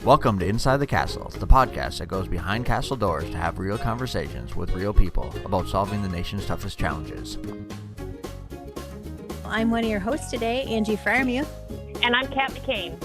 Welcome to Inside the Castle, the podcast that goes behind castle doors to have real conversations with real people about solving the nation's toughest challenges. I'm one of your hosts today, Angie Farmuth. And I'm Kat McCain.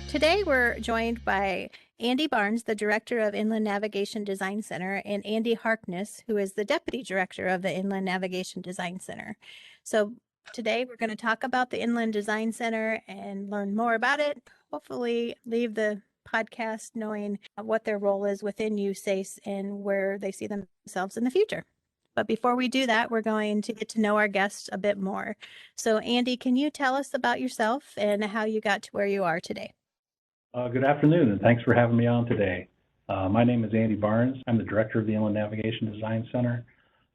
Today we're joined by Andy Barnes, the Director of Inland Navigation Design Center, and Andy Harkness, who is the Deputy Director of the Inland Navigation Design Center. So today we're going to talk about the Inland Design Center and learn more about it. Hopefully leave the podcast knowing what their role is within USACE and where they see themselves in the future. But before we do that, we're going to get to know our guests a bit more. So Andy, can you tell us about yourself and how you got to where you are today? Good afternoon, and thanks for having me on today. My name is Andy Barnes. I'm the Director of the Inland Navigation Design Center.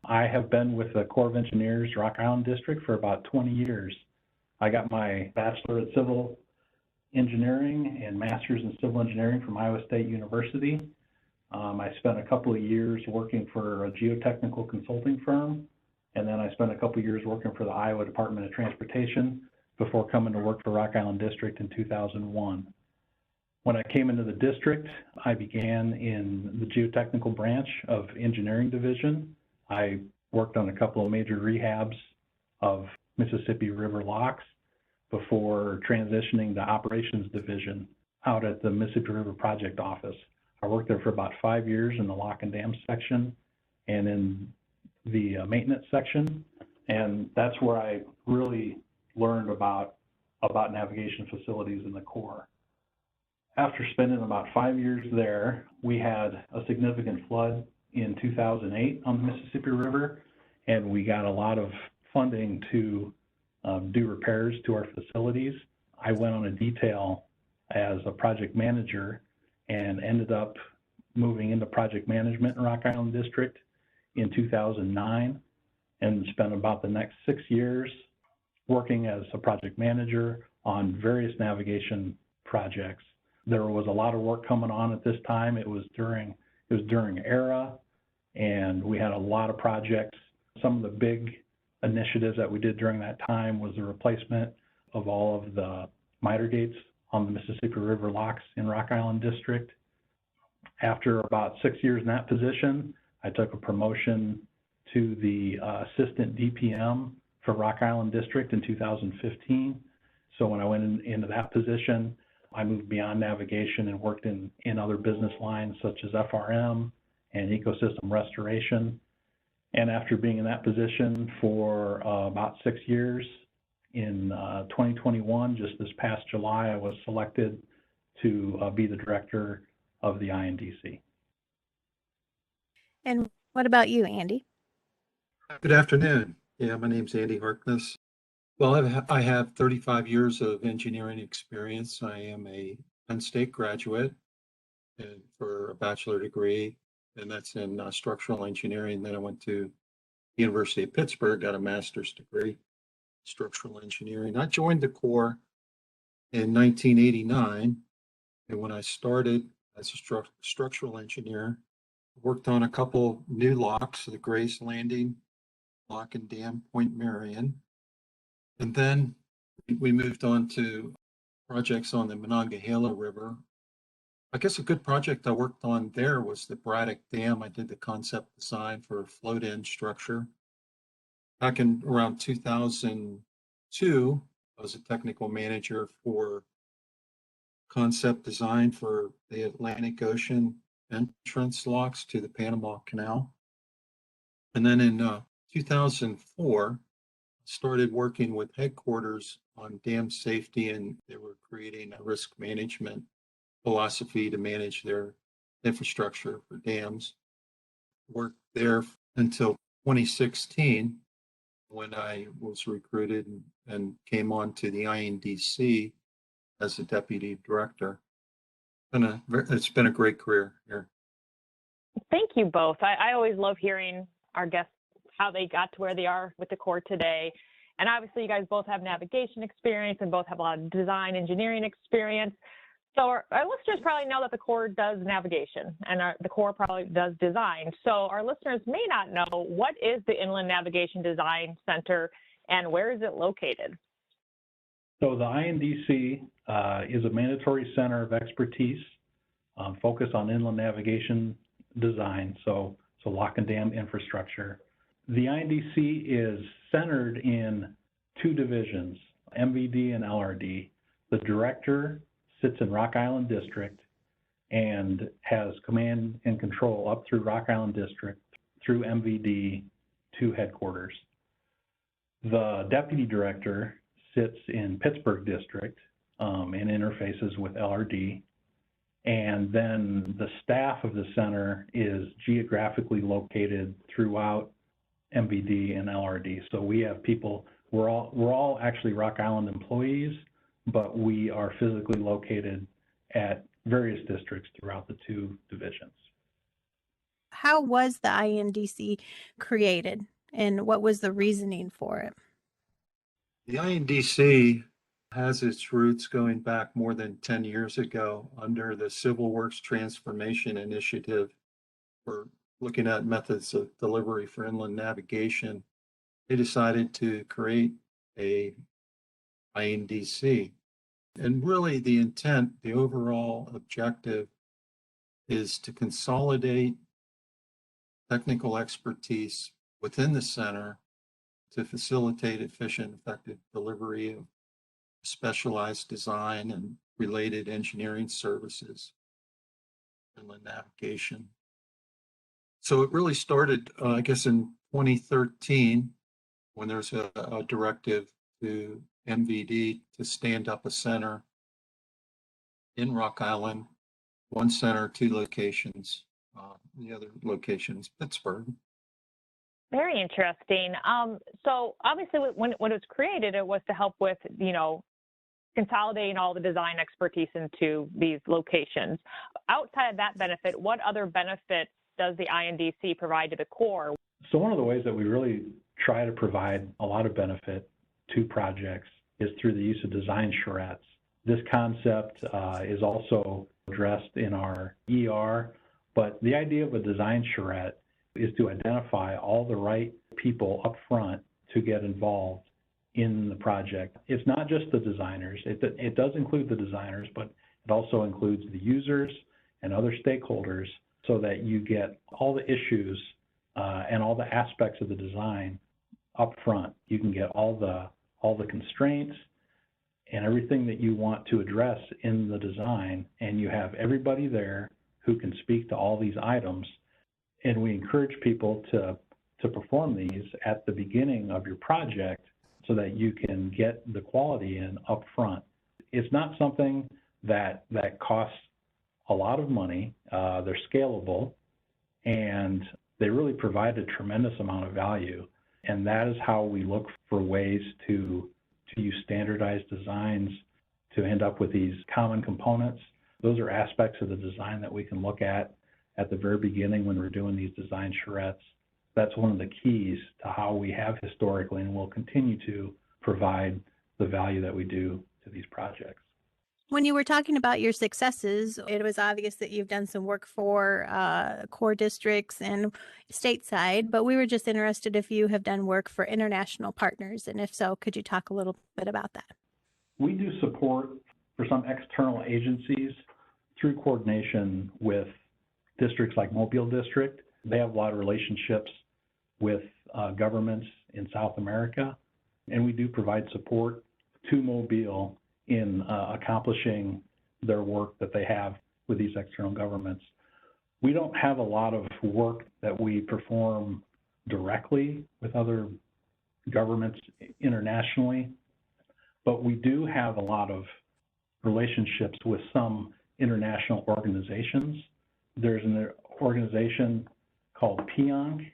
I have been with the Corps of Engineers Rock Island District for about 20 years. I got my Bachelor of Civil Engineering and Master's in Civil Engineering from Iowa State University. I spent a couple of years working for a geotechnical consulting firm, and then I spent a couple of years working for the Iowa Department of Transportation before coming to work for Rock Island District in 2001. When I came into the district, I began in the geotechnical branch of engineering division. I worked on a couple of major rehabs of Mississippi River locks before transitioning to operations division out at the Mississippi River Project Office. I worked there for about 5 years in the lock and dam section and in the maintenance section. And that's where I really learned about navigation facilities in the Corps. After spending about 5 years there, we had a significant flood in 2008 on the Mississippi River, and we got a lot of funding to do repairs to our facilities. I went on a detail as a project manager and ended up moving into project management in Rock Island District in 2009 and spent about the next 6 years working as a project manager on various navigation projects. There was a lot of work coming on at this time. It was during ERA, and we had a lot of projects. Some of the big initiatives that we did during that time was the replacement of all of the miter gates on the Mississippi River locks in Rock Island District. After about 6 years in that position, I took a promotion to the assistant DPM for Rock Island District in 2015. So when I went into that position, I moved beyond navigation and worked in other business lines such as FRM and ecosystem restoration. And after being in that position for about 6 years, in 2021, just this past July, I was selected to be the director of the INDC. And what about you, Andy? Good afternoon. Yeah, my name's Andy Harkness. Well, I have 35 years of engineering experience. I am a Penn State graduate and for a bachelor degree, and that's in structural engineering. Then I went to the University of Pittsburgh, got a master's degree, structural engineering. I joined the Corps in 1989, and when I started as a structural engineer, worked on a couple new locks, the Grace Landing Lock and Dam, Point Marion. And then we moved on to projects on the Monongahela River. I guess a good project I worked on there was the Braddock Dam. I did the concept design for a float-in structure. Back in around 2002, I was a technical manager for concept design for the Atlantic Ocean entrance locks to the Panama Canal. And then in 2004, started working with headquarters on dam safety, and they were creating a risk management philosophy to manage their infrastructure for dams. Worked there until 2016 when I was recruited and came on to the INDC as a deputy director. And it's been a great career here. Thank you both. I always love hearing our guests, how they got to where they are with the Corps today. And obviously you guys both have navigation experience and both have a lot of design engineering experience. So our listeners probably know that the Corps does navigation and the Corps probably does design. So our listeners may not know, what is the Inland Navigation Design Center and where is it located? So the INDC is a mandatory center of expertise focused on inland navigation design, so lock and dam infrastructure. The INDC is centered in two divisions, MVD and LRD. The director sits in Rock Island District and has command and control up through Rock Island District, through MVD to headquarters. The deputy director sits in Pittsburgh District and interfaces with LRD. And then the staff of the center is geographically located throughout MVD and LRD. So we have people, we're all actually Rock Island employees, but we are physically located at various districts throughout the two divisions. How was the INDC created, and what was the reasoning for it? The INDC has its roots going back more than 10 years ago under the Civil Works Transformation Initiative for looking at methods of delivery for inland navigation. They decided to create a INDC. And really the intent, the overall objective is to consolidate technical expertise within the center to facilitate efficient, effective delivery of specialized design and related engineering services, inland navigation. So it really started, I guess, in 2013 when there's a directive to MVD to stand up a center in Rock Island, one center, two locations. The other location is Pittsburgh. Very interesting. So obviously when it was created, it was to help with, consolidating all the design expertise into these locations. Outside of that benefit, what other benefits does the INDC provide to the Corps? So one of the ways that we really try to provide a lot of benefit to projects is through the use of design charrettes. This concept is also addressed in our ER, but the idea of a design charrette is to identify all the right people up front to get involved in the project. It's not just the designers. It does include the designers, but it also includes the users and other stakeholders so that you get all the issues and all the aspects of the design up front. You can get all the constraints and everything that you want to address in the design, and you have everybody there who can speak to all these items. And we encourage people to perform these at the beginning of your project so that you can get the quality in up front. It's not something that costs a lot of money. They're scalable, and they really provide a tremendous amount of value. And that is how we look for ways to use standardized designs to end up with these common components. Those are aspects of the design that we can look at the very beginning when we're doing these design charrettes. That's one of the keys to how we have historically and will continue to provide the value that we do to these projects. When you were talking about your successes, it was obvious that you've done some work for core districts and stateside, but we were just interested if you have done work for international partners, and if so, could you talk a little bit about that? We do support for some external agencies through coordination with districts like Mobile District. They have a lot of relationships with governments in South America, and we do provide support to Mobile in accomplishing their work that they have with these external governments. We don't have a lot of work that we perform directly with other governments internationally, but we do have a lot of relationships with some international organizations. There's an organization called PIONC.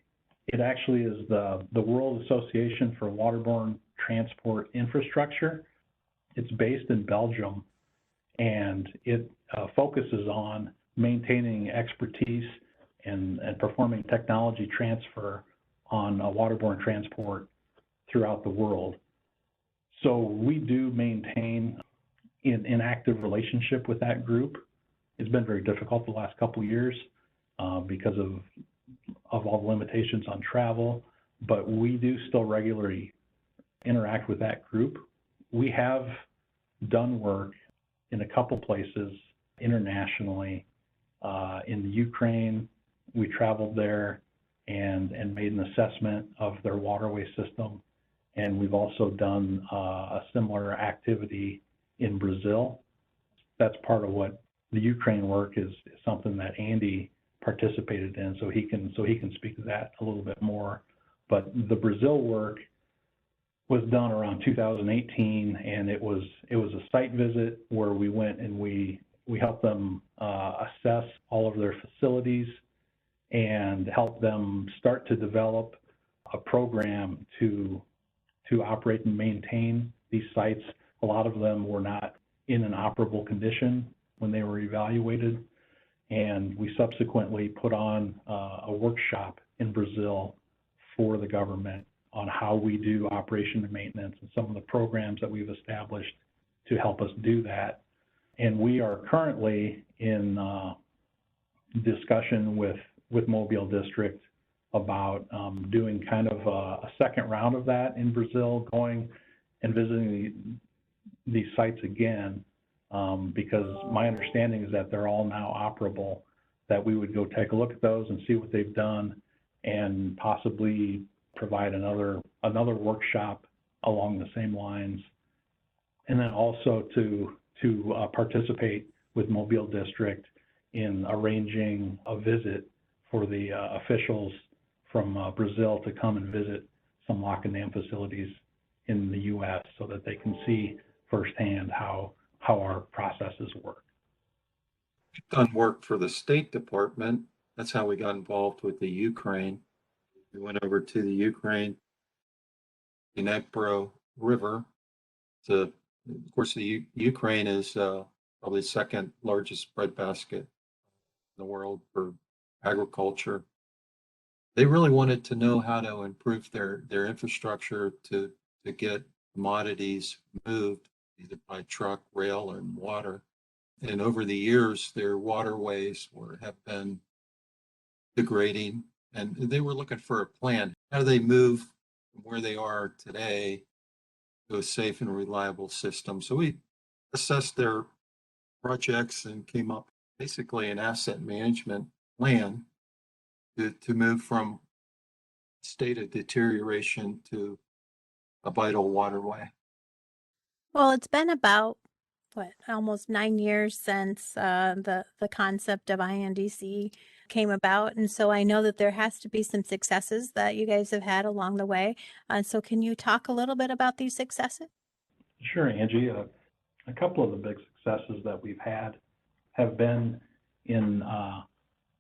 It actually is the World Association for Waterborne Transport Infrastructure. It's based in Belgium, and it focuses on maintaining expertise and performing technology transfer on waterborne transport throughout the world. So we do maintain an active relationship with that group. It's been very difficult the last couple of years because of all the limitations on travel, but we do still regularly interact with that group. We have done work in a couple places internationally. In the Ukraine, we traveled there and made an assessment of their waterway system. And we've also done a similar activity in Brazil. That's part of what the Ukraine work is something that Andy participated in, so he can speak to that a little bit more. But the Brazil work was done around 2018, and it was a site visit where we went and we helped them assess all of their facilities and help them start to develop a program to operate and maintain these sites. A lot of them were not in an operable condition when they were evaluated, and we subsequently put on a workshop in Brazil for the government on how we do operation and maintenance and some of the programs that we've established to help us do that. And we are currently in discussion with Mobile District about doing kind of a second round of that in Brazil, going and visiting these sites again, because my understanding is that they're all now operable, that we would go take a look at those and see what they've done and possibly provide another workshop along the same lines. And then also to participate with Mobile District in arranging a visit for the officials from Brazil to come and visit some lock and dam facilities in the U.S. so that they can see firsthand how our processes work. We've done work for the State Department. That's how we got involved with the Ukraine. We went over to the Ukraine, the Dnipro River. Of course, the Ukraine is probably the second largest breadbasket in the world for agriculture. They really wanted to know how to improve their infrastructure to get commodities moved either by truck, rail, or water. And over the years, their waterways have been degrading, and they were looking for a plan. How do they move from where they are today to a safe and reliable system? So we assessed their projects and came up basically an asset management plan to move from a state of deterioration to a vital waterway. Well, it's been about almost 9 years since the concept of INDC came about, and so I know that there has to be some successes that you guys have had along the way. So can you talk a little bit about these successes? Sure, Angie. A couple of the big successes that we've had have been in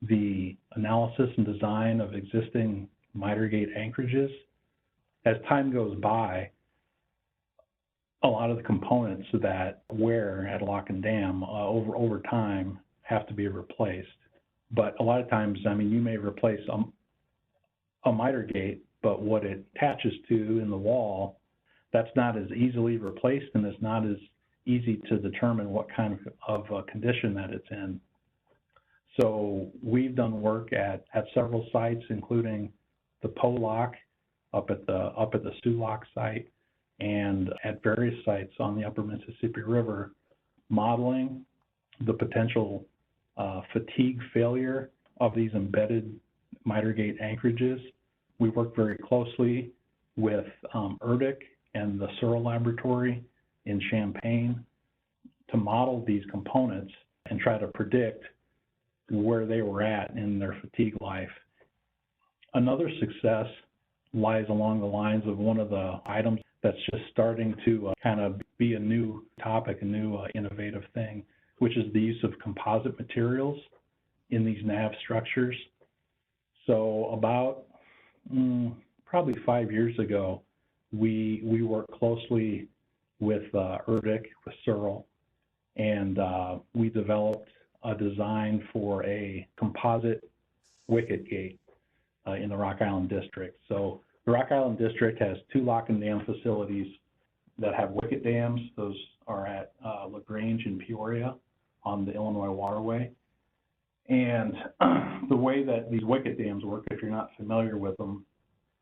the analysis and design of existing miter gate anchorages. As time goes by, a lot of the components that wear at lock and dam over time have to be replaced. But a lot of times, I mean, you may replace a miter gate, but what it attaches to in the wall, that's not as easily replaced, and it's not as easy to determine what kind of condition that it's in. So we've done work at several sites, including the Polock up at the Sioux Lock site, and at various sites on the upper Mississippi River, modeling the potential fatigue failure of these embedded miter gate anchorages. We work very closely with ERDIC and the Searle Laboratory in Champaign to model these components and try to predict where they were at in their fatigue life. Another success lies along the lines of one of the items that's just starting to kind of be a new topic, a new innovative thing, which is the use of composite materials in these nav structures. So about probably 5 years ago, we worked closely with ERDIC, with Searle, and we developed a design for a composite wicket gate in the Rock Island District. So the Rock Island District has 2 lock and dam facilities that have wicket dams. Those are at LaGrange and Peoria on the Illinois Waterway. And the way that these wicket dams work, if you're not familiar with them,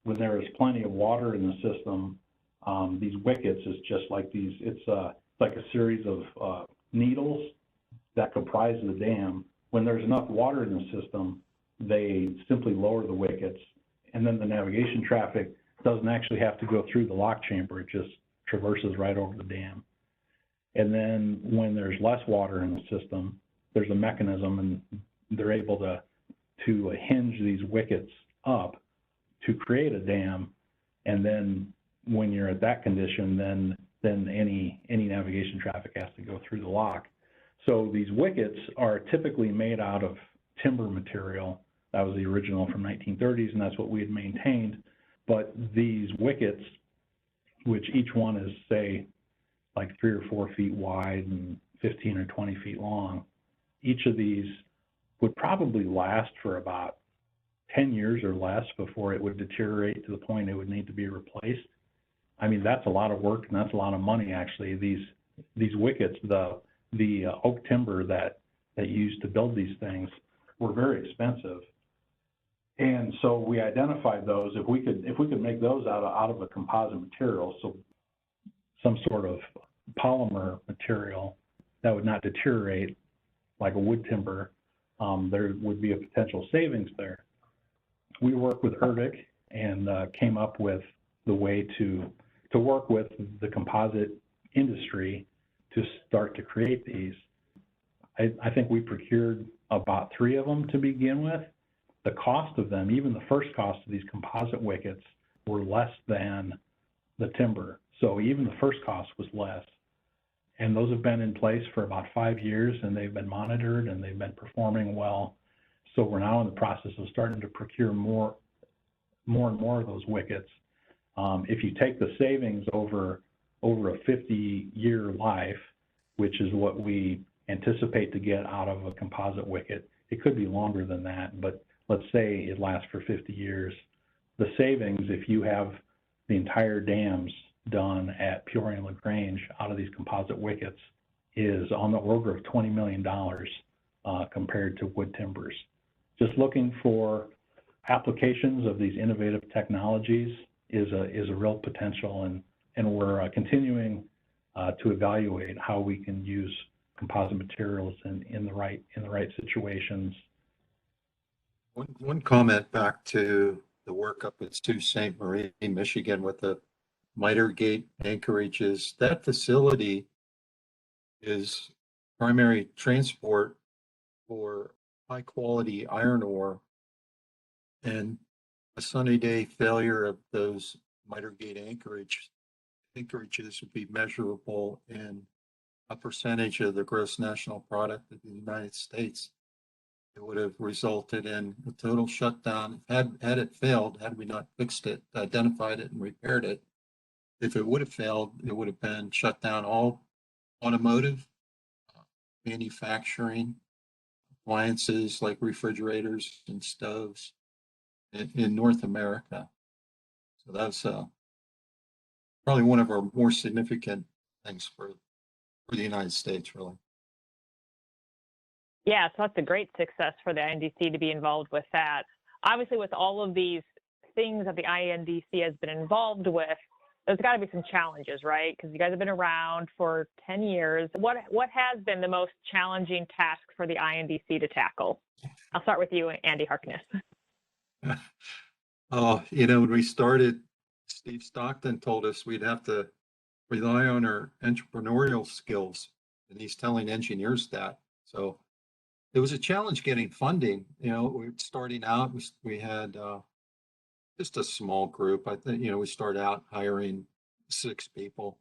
when there is plenty of water in the system, these wickets is just like these, it's like a series of needles that comprise the dam. When there's enough water in the system, they simply lower the wickets, and then the navigation traffic doesn't actually have to go through the lock chamber. It just traverses right over the dam. And then when there's less water in the system, there's a mechanism, and they're able to hinge these wickets up to create a dam. And then when you're at that condition, then any navigation traffic has to go through the lock. So these wickets are typically made out of timber material. That was the original from 1930s, and that's what we had maintained. But these wickets, which each one is, say, like 3 or 4 feet wide and 15 or 20 feet long, each of these would probably last for about 10 years or less before it would deteriorate to the point it would need to be replaced. I mean, that's a lot of work, and that's a lot of money, actually. These wickets, the oak timber that used to build these things, were very expensive. And so we identified those. If we could make those out of a composite material, so some sort of polymer material that would not deteriorate like a wood timber, there would be a potential savings there. We worked with Erdek and came up with the way to work with the composite industry to start to create these. I think we procured about 3 of them to begin with. The cost of them, even the first cost of these composite wickets, were less than the timber. So even the first cost was less. And those have been in place for about 5 years, and they've been monitored, and they've been performing well. So we're now in the process of starting to procure more and more of those wickets. If you take the savings over a 50-year life, which is what we anticipate to get out of a composite wicket, it could be longer than that, but let's say it lasts for 50 years. The savings, if you have the entire dams done at Peoria and LaGrange out of these composite wickets, is on the order of $20 million compared to wood timbers. Just looking for applications of these innovative technologies is a real potential, and we're continuing to evaluate how we can use composite materials in the right situations. One comment back to the work up at Sault Ste. Marie, Michigan, with the miter gate anchorages. That facility is primary transport for high quality iron ore, and a sunny day failure of those miter gate anchorages would be measurable in a percentage of the gross national product of the United States. It would have resulted in a total shutdown. Had it failed, had we not fixed it, identified it, and repaired it, if it would have failed, it would have been shut down all automotive, manufacturing, appliances like refrigerators and stoves in North America. So that's probably one of our more significant things for the United States, really. Yeah, so that's a great success for the INDC to be involved with that. Obviously, with all of these things that the INDC has been involved with, there's got to be some challenges, right? Because you guys have been around for 10 years. What has been the most challenging task for the INDC to tackle? I'll start with you, Andy Harkness. Oh, when we started, Steve Stockton told us we'd have to rely on our entrepreneurial skills, and he's telling engineers that. So it was a challenge getting funding. We're starting out, we had just a small group. I think, we started out hiring 6 people,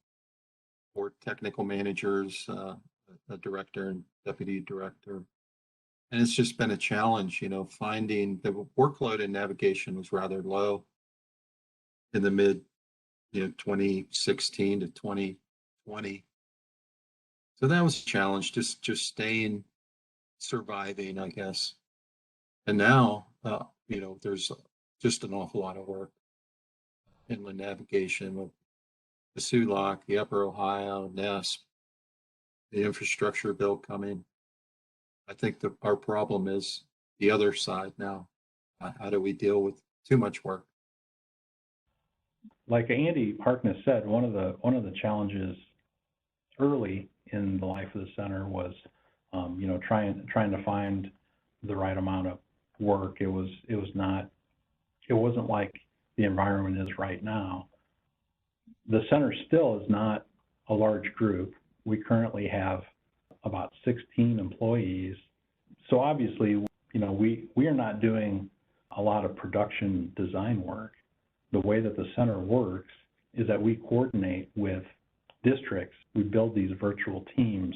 4 technical managers, a director and deputy director. And it's just been a challenge, finding the workload in navigation was rather low in the mid, 2016 to 2020. So that was a challenge, just surviving, I guess. And now, there's just an awful lot of work. Inland navigation with the SULOC, the Upper Ohio, NESP, the infrastructure bill coming. I think our problem is the other side now. How do we deal with too much work? Like Andy Harkness said, one of the challenges early in the life of the center was, trying to find the right amount of work. It wasn't like the environment is right now. The center still is not a large group. We currently have about 16 employees. So obviously, we are not doing a lot of production design work. The way that the center works is that we coordinate with districts. We build these virtual teams.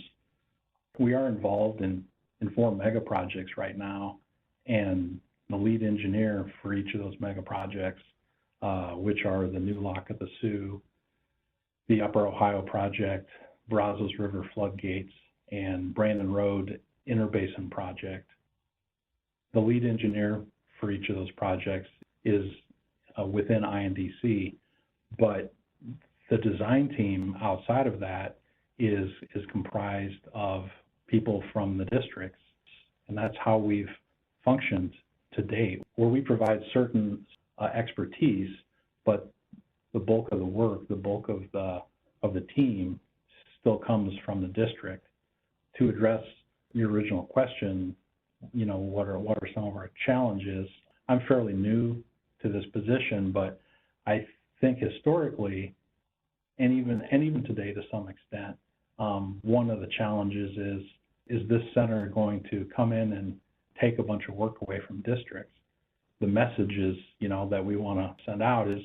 We are involved in 4 mega projects right now, and the lead engineer for each of those mega projects, which are the new lock at the Sioux, the Upper Ohio project, Brazos River floodgates, and Brandon Road Interbasin project. The lead engineer for each of those projects is within INDC, but the design team outside of that is comprised of people from the districts, and that's how we've functioned to date, where we provide certain expertise, but the bulk of the work, the bulk of the team still comes from the district. To address your original question, what are some of our challenges? I'm fairly new to this position, but I think historically, and even today to some extent, one of the challenges is this center going to come in and take a bunch of work away from districts? The messages, that we want to send out is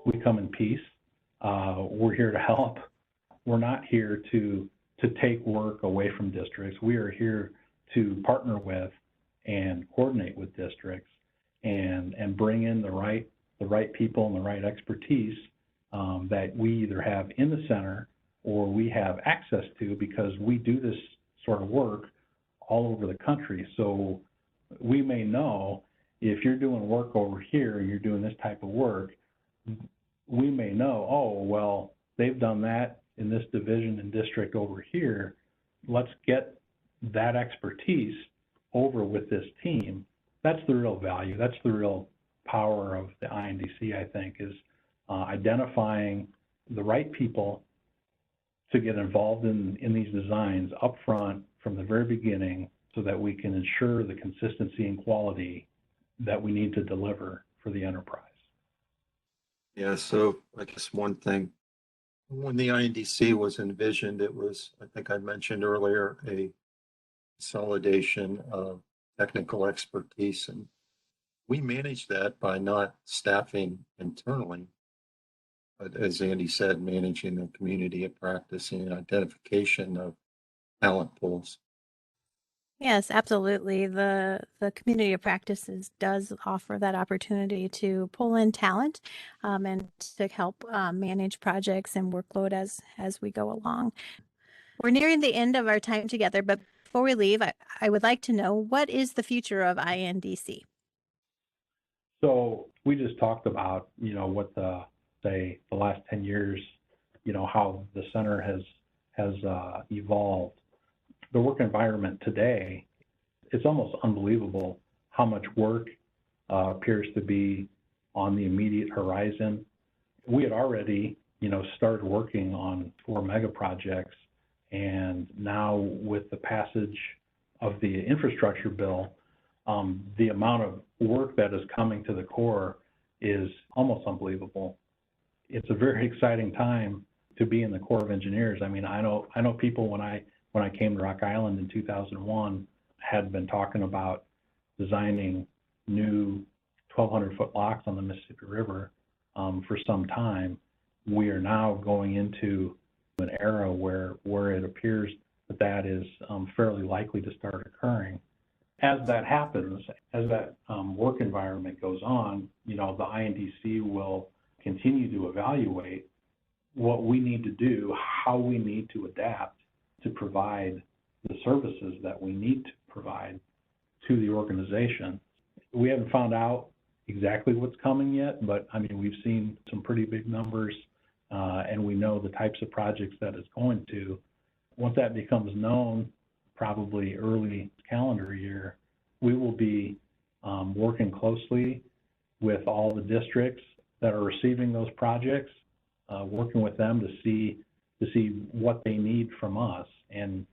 we come in peace. We're here to help. We're not here to take work away from districts. We are here to partner with and coordinate with districts and bring in the right people and the right expertise that we either have in the center or we have access to, because we do this sort of work all over the country. So we may know if you're doing work over here and you're doing this type of work, we may know, oh, well, they've done that in this division and district over here. Let's get that expertise over with this team. That's the real value. That's the real power of the INDC, I think, is identifying the right people to get involved in these designs up front from the very beginning, so that we can ensure the consistency and quality that we need to deliver for the enterprise. Yeah, so I guess one thing, when the INDC was envisioned, it was, I think I mentioned earlier, a consolidation of technical expertise. And we manage that by not staffing internally, but as Andy said, managing the community of practice and identification of talent pools. Yes, absolutely. The community of practices does offer that opportunity to pull in talent and to help manage projects and workload as we go along. We're nearing the end of our time together, but before we leave, I would like to know, what is the future of INDC? So we just talked about, what the last 10 years, how the center has evolved. The work environment today, it's almost unbelievable how much work appears to be on the immediate horizon. We had already, started working on 4 mega projects, and now with the passage of the infrastructure bill, the amount of work that is coming to the Corps is almost unbelievable. It's a very exciting time to be in the Corps of Engineers. I mean, I know people when I came to Rock Island in 2001 had been talking about designing new 1,200-foot locks on the Mississippi River for some time. We are now going into an era where it appears that is fairly likely to start occurring. As that happens, as that work environment goes on, the INDC will continue to evaluate what we need to do, how we need to adapt to provide the services that we need to provide to the organization. We haven't found out exactly what's coming yet, but I mean, we've seen some pretty big numbers, and we know the types of projects that it's going to. Once that becomes known, probably early calendar year, we will be working closely with all the districts that are receiving those projects, working with them to see to see what they need from us. And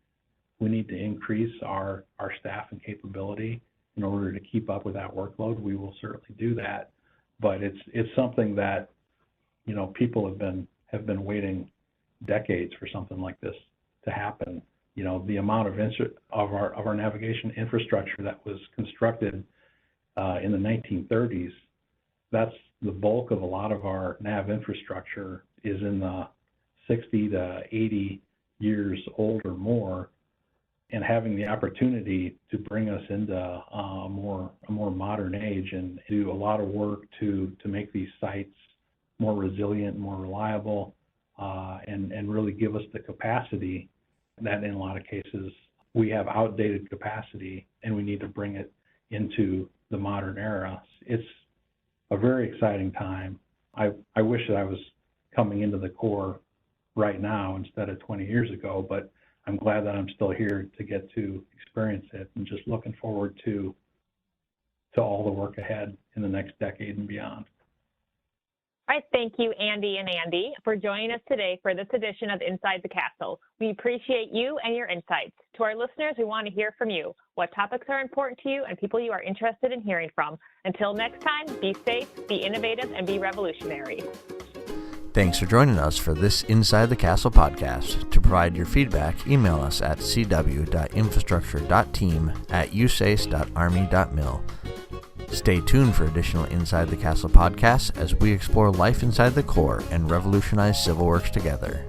we need to increase our staff and capability in order to keep up with that workload. We will certainly do that. But it's something that, people have been waiting decades for something like this to happen. The amount of our navigation infrastructure that was constructed in the 1930s, that's the bulk of a lot of our nav infrastructure is in the 60 to 80 years old or more, and having the opportunity to bring us into a more modern age and do a lot of work to make these sites more resilient, more reliable, and really give us the capacity that in a lot of cases we have outdated capacity and we need to bring it into the modern era. It's a very exciting time. I wish that I was coming into the Corps right now instead of 20 years ago, but I'm glad that I'm still here to get to experience it, and just looking forward to all the work ahead in the next decade and beyond. All right, thank you, Andy and Andy, for joining us today for this edition of Inside the Castle. We appreciate you and your insights. To our listeners, we want to hear from you. What topics are important to you and people you are interested in hearing from? Until next time, be safe, be innovative, and be revolutionary. Thanks for joining us for this Inside the Castle podcast. To provide your feedback, email us at cw.infrastructure.team@usace.army.mil. Stay tuned for additional Inside the Castle podcasts as we explore life inside the Corps and revolutionize civil works together.